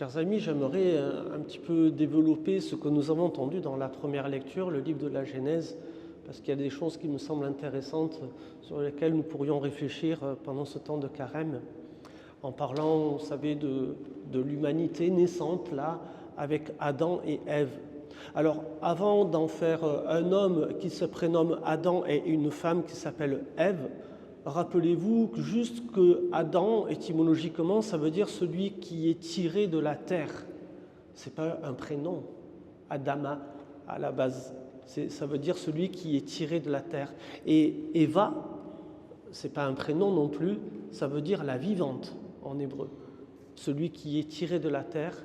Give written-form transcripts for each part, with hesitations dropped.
Chers amis, j'aimerais un petit peu développer ce que nous avons entendu dans la première lecture, le livre de la Genèse, parce qu'il y a des choses qui me semblent intéressantes sur lesquelles nous pourrions réfléchir pendant ce temps de carême, en parlant, vous savez, de l'humanité naissante, là, avec Adam et Ève. Alors, avant d'en faire un homme qui se prénomme Adam et une femme qui s'appelle Ève, rappelez-vous que Adam, étymologiquement, ça veut dire celui qui est tiré de la terre. Ce n'est pas un prénom, Adama, à la base. Ça veut dire celui qui est tiré de la terre. Et Eva, ce n'est pas un prénom non plus, ça veut dire la vivante en hébreu. Celui qui est tiré de la terre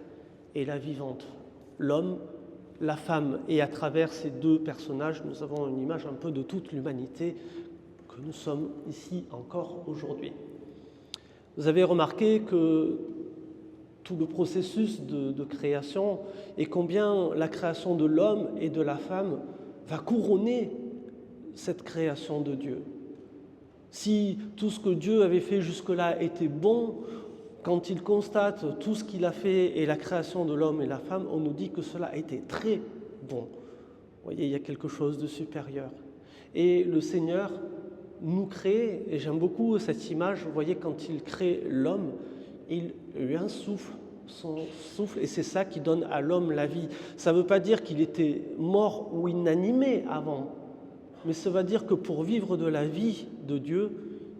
et la vivante. L'homme, la femme. Et à travers ces deux personnages, nous avons une image un peu de toute l'humanité que nous sommes ici encore aujourd'hui. Vous avez remarqué que tout le processus de création et combien la création de l'homme et de la femme va couronner cette création de Dieu. Si tout ce que Dieu avait fait jusque-là était bon, quand il constate tout ce qu'il a fait et la création de l'homme et la femme, on nous dit que cela a été très bon. Vous voyez, il y a quelque chose de supérieur. Et le Seigneur nous crée, et j'aime beaucoup cette image, vous voyez, quand il crée l'homme, il lui insuffle son souffle, et c'est ça qui donne à l'homme la vie. Ça ne veut pas dire qu'il était mort ou inanimé avant, mais ça veut dire que pour vivre de la vie de Dieu,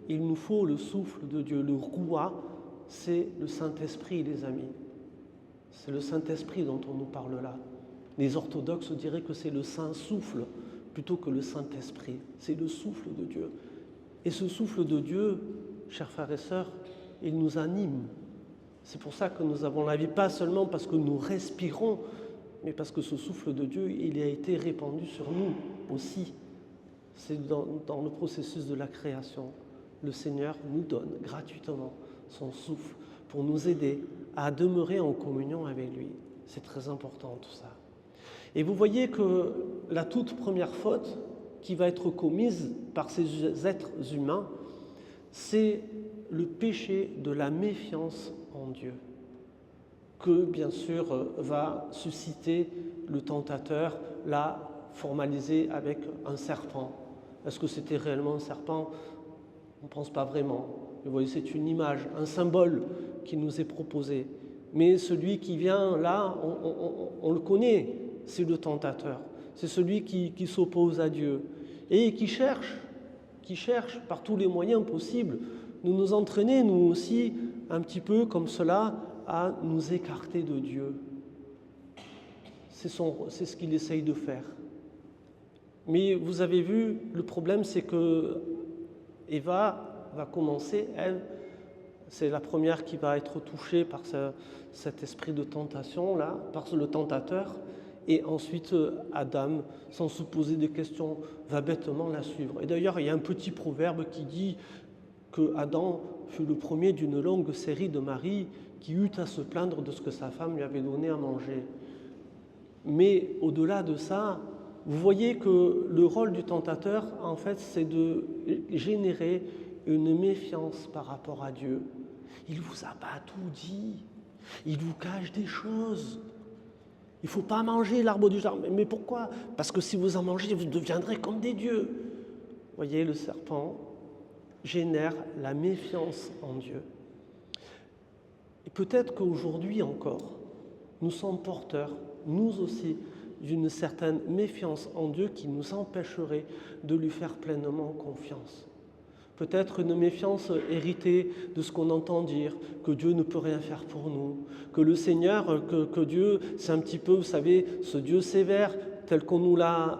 il nous faut le souffle de Dieu. Le Roua, c'est le Saint-Esprit, les amis. C'est le Saint-Esprit dont on nous parle là. Les orthodoxes diraient que c'est le Saint-Souffle plutôt que le Saint-Esprit. C'est le souffle de Dieu. Et ce souffle de Dieu, chers frères et sœurs, il nous anime. C'est pour ça que nous avons la vie, pas seulement parce que nous respirons, mais parce que ce souffle de Dieu, il a été répandu sur nous aussi. C'est dans le processus de la création. Le Seigneur nous donne gratuitement son souffle pour nous aider à demeurer en communion avec lui. C'est très important tout ça. Et vous voyez que la toute première faute qui va être commise par ces êtres humains, c'est le péché de la méfiance en Dieu, que bien sûr va susciter le tentateur, l'a formalisé avec un serpent. Est-ce que c'était réellement un serpent? On ne pense pas vraiment. Vous voyez, c'est une image, un symbole qui nous est proposé. Mais celui qui vient là, on le connaît, c'est le tentateur. C'est celui qui s'oppose à Dieu et qui cherche par tous les moyens possibles de nous entraîner, nous aussi, un petit peu comme cela, à nous écarter de Dieu. C'est ce qu'il essaye de faire. Mais vous avez vu, le problème, c'est que Eva va commencer, elle, c'est la première qui va être touchée par cet esprit de tentation, là, par le tentateur. Et ensuite, Adam, sans se poser de questions, va bêtement la suivre. Et d'ailleurs, il y a un petit proverbe qui dit que Adam fut le premier d'une longue série de maris qui eut à se plaindre de ce que sa femme lui avait donné à manger. Mais au-delà de ça, vous voyez que le rôle du tentateur, en fait, c'est de générer une méfiance par rapport à Dieu. Il ne vous a pas tout dit. Il vous cache des choses. Il ne faut pas manger l'arbre du jardin. Mais pourquoi? Parce que si vous en mangez, vous deviendrez comme des dieux. Vous voyez, le serpent génère la méfiance en Dieu. Et peut-être qu'aujourd'hui encore, nous sommes porteurs, nous aussi, d'une certaine méfiance en Dieu qui nous empêcherait de lui faire pleinement confiance. Peut-être une méfiance héritée de ce qu'on entend dire, que Dieu ne peut rien faire pour nous, que le Seigneur, que Dieu, c'est un petit peu, vous savez, ce Dieu sévère, tel qu'on nous l'a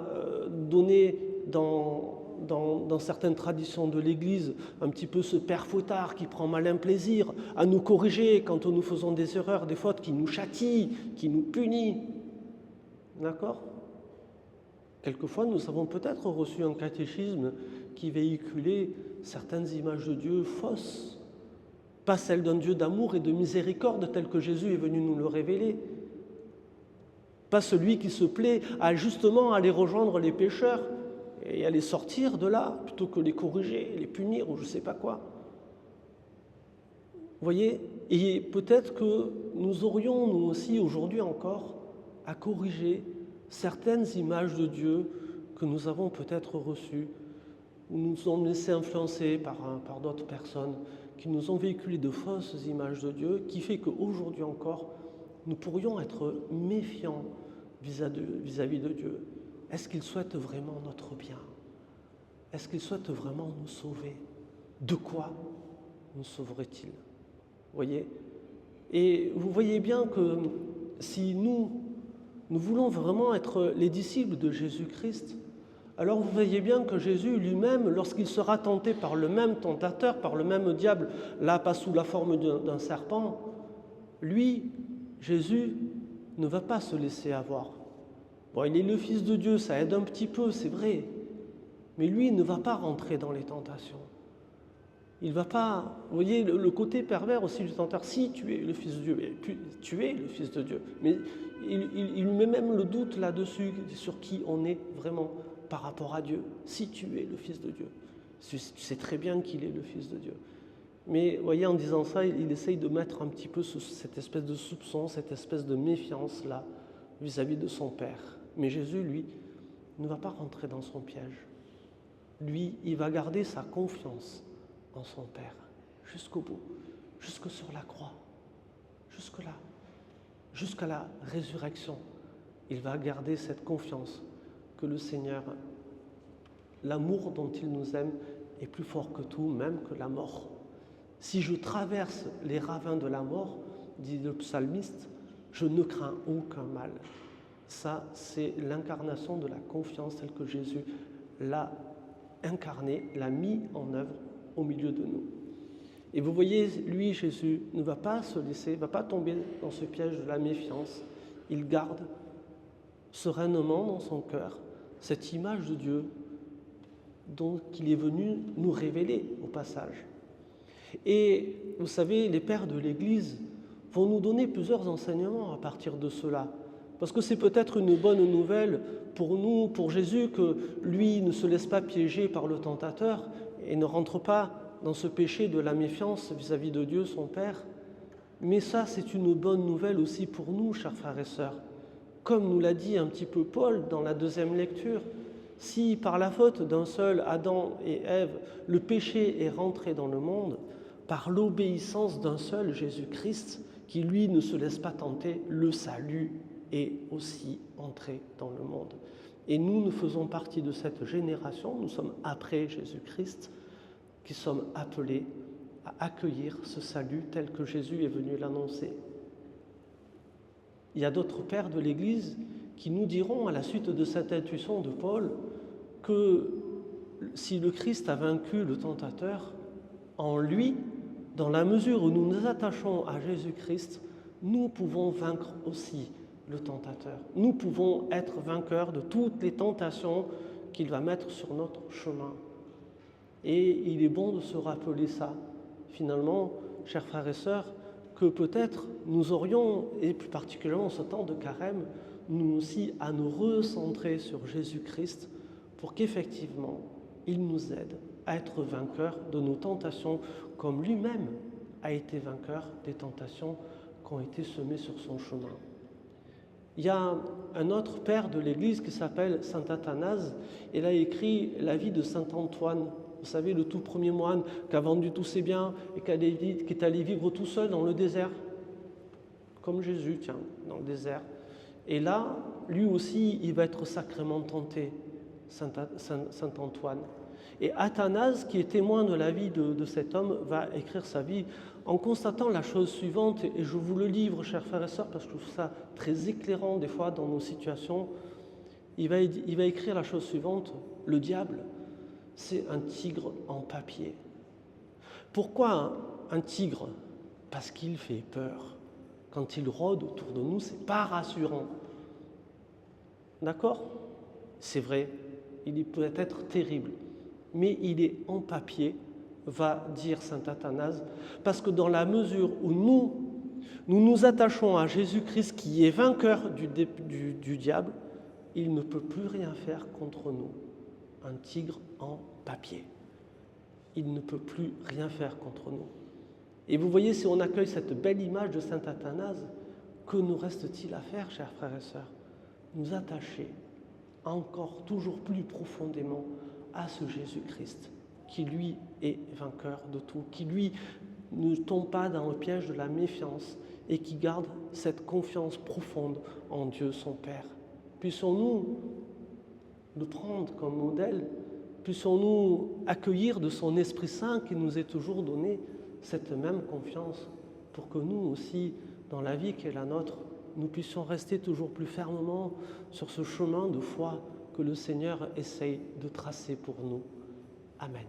donné dans certaines traditions de l'Église, un petit peu ce père fautard qui prend malin plaisir à nous corriger quand nous faisons des erreurs, des fautes, qui nous châtie, qui nous punit. D'accord ? Quelquefois, nous avons peut-être reçu un catéchisme qui véhiculait certaines images de Dieu fausses, pas celles d'un Dieu d'amour et de miséricorde tel que Jésus est venu nous le révéler, pas celui qui se plaît à justement aller rejoindre les pécheurs et à les sortir de là, plutôt que les corriger, les punir ou je ne sais pas quoi. Vous voyez, et peut-être que nous aurions, nous aussi, aujourd'hui encore, à corriger certaines images de Dieu que nous avons peut-être reçues, ou nous sommes laissés influencer par d'autres personnes qui nous ont véhiculé de fausses images de Dieu, qui fait qu'aujourd'hui encore, nous pourrions être méfiants vis-à-vis de Dieu. Est-ce qu'il souhaite vraiment notre bien? Est-ce qu'il souhaite vraiment nous sauver? De quoi nous sauverait-il? Voyez? Et vous voyez bien que si nous voulons vraiment être les disciples de Jésus-Christ, alors vous voyez bien que Jésus lui-même, lorsqu'il sera tenté par le même tentateur, par le même diable, là pas sous la forme d'un serpent, lui, Jésus, ne va pas se laisser avoir. Bon, il est le Fils de Dieu, ça aide un petit peu, c'est vrai, mais lui ne va pas rentrer dans les tentations. Il ne va pas, vous voyez, le côté pervers aussi du tenteur, si tu es le Fils de Dieu, tu es le Fils de Dieu, mais il met même le doute là-dessus, sur qui on est vraiment par rapport à Dieu, si tu es le Fils de Dieu. Tu sais très bien qu'il est le Fils de Dieu. Mais vous voyez, en disant ça, il essaye de mettre un petit peu cette espèce de soupçon, cette espèce de méfiance-là vis-à-vis de son Père. Mais Jésus, lui, ne va pas rentrer dans son piège. Lui, il va garder sa confiance en son Père, jusqu'au bout, jusque sur la croix, jusque-là, jusqu'à la résurrection. Il va garder cette confiance que le Seigneur, l'amour dont il nous aime, est plus fort que tout, même que la mort. Si je traverse les ravins de la mort, dit le psalmiste, je ne crains aucun mal. Ça, c'est l'incarnation de la confiance telle que Jésus l'a incarnée, l'a mis en œuvre au milieu de nous. Et vous voyez, lui, Jésus, ne va pas se laisser, ne va pas tomber dans ce piège de la méfiance. Il garde sereinement dans son cœur cette image de Dieu dont il est venu nous révéler au passage. Et vous savez, les pères de l'Église vont nous donner plusieurs enseignements à partir de cela. Parce que c'est peut-être une bonne nouvelle pour nous, pour Jésus, que lui ne se laisse pas piéger par le tentateur et ne rentre pas dans ce péché de la méfiance vis-à-vis de Dieu, son Père. Mais ça, c'est une bonne nouvelle aussi pour nous, chers frères et sœurs. Comme nous l'a dit un petit peu Paul dans la deuxième lecture, si par la faute d'un seul Adam et Ève, le péché est rentré dans le monde, par l'obéissance d'un seul Jésus-Christ, qui lui ne se laisse pas tenter, le salut est aussi entré dans le monde. Et nous faisons partie de cette génération, nous sommes après Jésus-Christ, qui sommes appelés à accueillir ce salut tel que Jésus est venu l'annoncer. Il y a d'autres pères de l'Église qui nous diront, à la suite de cette intuition de Paul, que si le Christ a vaincu le tentateur, en lui, dans la mesure où nous nous attachons à Jésus-Christ, nous pouvons vaincre aussi le tentateur. Nous pouvons être vainqueurs de toutes les tentations qu'il va mettre sur notre chemin. Et il est bon de se rappeler ça, finalement, chers frères et sœurs, que peut-être nous aurions, et plus particulièrement en ce temps de carême, nous aussi à nous recentrer sur Jésus-Christ pour qu'effectivement, il nous aide à être vainqueurs de nos tentations, comme lui-même a été vainqueur des tentations qui ont été semées sur son chemin. Il y a un autre père de l'Église qui s'appelle saint Athanase, et il a écrit la vie de saint Antoine. Vous savez, le tout premier moine qui a vendu tous ses biens et qui est allé vivre tout seul dans le désert, comme Jésus, tiens, dans le désert. Et là, lui aussi, il va être sacrément tenté, saint Antoine. Et Athanase, qui est témoin de la vie de cet homme, va écrire sa vie en constatant la chose suivante, et je vous le livre, chers frères et sœurs, parce que je trouve ça très éclairant des fois dans nos situations. Il va écrire la chose suivante: le diable, c'est un tigre en papier. Pourquoi un tigre? Parce qu'il fait peur. Quand il rôde autour de nous, c'est pas rassurant. D'accord? C'est vrai, il peut être terrible, mais il est en papier, va dire saint Athanase, parce que dans la mesure où nous nous attachons à Jésus-Christ qui est vainqueur du diable, il ne peut plus rien faire contre nous. Un tigre en papier. Il ne peut plus rien faire contre nous. Et vous voyez, si on accueille cette belle image de saint Athanase, que nous reste-t-il à faire, chers frères et sœurs? Nous attacher encore toujours plus profondément à ce Jésus-Christ, qui lui est vainqueur de tout, qui lui ne tombe pas dans le piège de la méfiance et qui garde cette confiance profonde en Dieu son Père. Puissions-nous le prendre comme modèle, puissions-nous accueillir de son Esprit Saint qui nous est toujours donné cette même confiance pour que nous aussi, dans la vie qui est la nôtre, nous puissions rester toujours plus fermement sur ce chemin de foi que le Seigneur essaye de tracer pour nous. Amen.